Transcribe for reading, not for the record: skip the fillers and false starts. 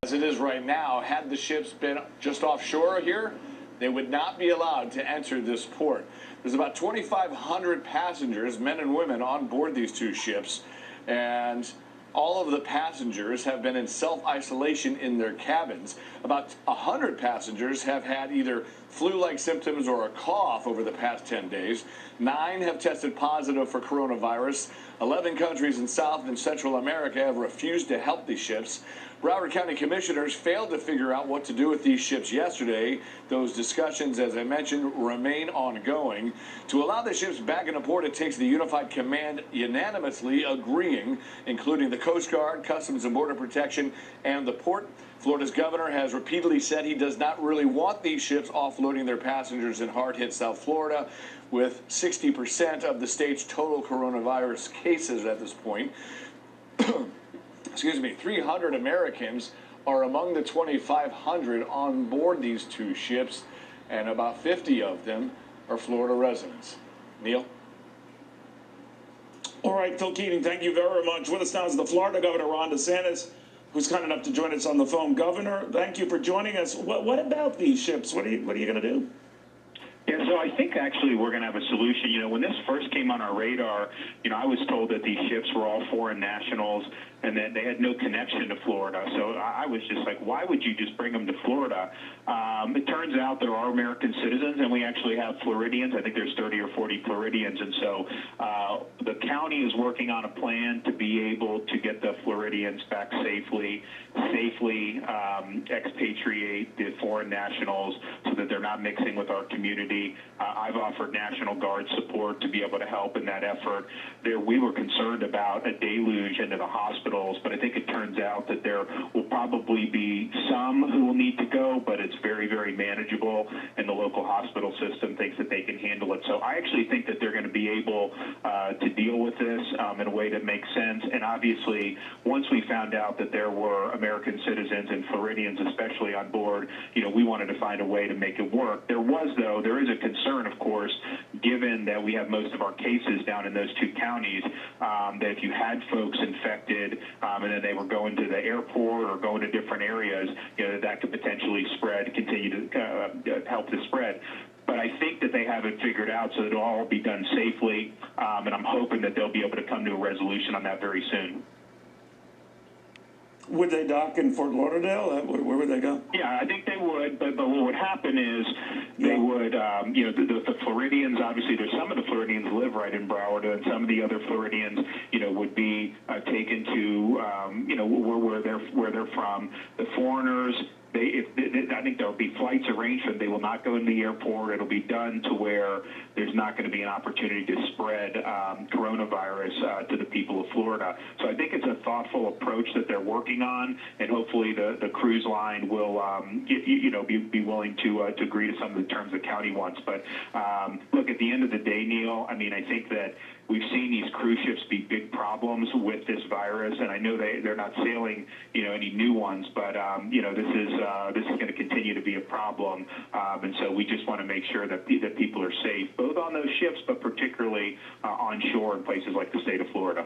As it is right now, had the ships been just offshore here, they would not be allowed to enter this port. There's about 2,500 passengers, men and women, on board these two ships, and all of the passengers have been in self-isolation in their cabins. About 100 passengers have had either flu-like symptoms or a cough over the past 10 days. 9 have tested positive for coronavirus. 11 countries in South and Central America have refused to help these ships. Broward County commissioners failed to figure out what to do with these ships yesterday. Those discussions, as I mentioned, remain ongoing. To allow the ships back into port, it takes the Unified Command unanimously agreeing, including the Coast Guard, Customs and Border Protection, and the port. Florida's governor has repeatedly said he does not really want these ships offloading their passengers in hard-hit South Florida, with 60% of the state's total coronavirus cases at this point. Excuse me, 300 Americans are among the 2,500 on board these two ships, and about 50 of them are Florida residents. Neil? All right, Phil Keating, thank you very much. With us now is the Florida Governor, Ron DeSantis, who's kind enough to join us on the phone. Governor, thank you for joining us. What about these ships? What are you going to do? Yeah, so I think actually we're going to have a solution. You know, when this first came on our radar, you know, I was told that these ships were all foreign nationals and that they had no connection to Florida. So I was just like, why would you just bring them to Florida? It turns out there are American citizens, and we actually have Floridians. I think there's 30 or 40 Floridians. And so the county is working on a plan to be able to get the Floridians back safely expatriate the foreign nationals so that they're not mixing with our community. I've offered National Guard support to be able to help in that effort. We were concerned about a deluge into the hospitals, but I think it turns out that there will probably be some who will need to go, but it's very, very manageable, and the local hospital system thinks that they can handle it. So I actually think that they're going to be able to deal with this in a way that makes sense. And obviously, once we found out that there were American citizens and Floridians especially on board, you know, we wanted to find a way to make it work. There is a concern, of course, given that we have most of our cases down in those two counties, that if you had folks infected and then they were going to the airport or going to different areas, you know, that could potentially continue to help the spread. But I think that they have it figured out so that it'll all be done safely, and I'm hoping that they'll be able to come to a resolution on that very soon. Would they dock in Fort Lauderdale? Where would they go? Yeah, I think they would, but what would happen is they would, you know, the Floridians, obviously there's some of the Floridians live right in Broward, and some of the other Floridians, you know, would be taken to, you know, where they're from. The foreigners, I think there'll be flights arranged, but they will not go in the airport. It'll be done to where there's not going to be an opportunity to spread coronavirus to the people of Florida. So I think it's a thoughtful approach that they're working on, and hopefully the cruise line will, you know, be willing to agree to some of the terms the county wants. But look, at the end of the day, Neil, I mean, I think that we've seen these cruise ships be big problems with this virus, and I know they're not sailing, you know, any new ones, but you know, this is going to continue to be a problem, and so we just want to make sure that people are safe, both on those ships, but particularly on shore in places like the state of Florida.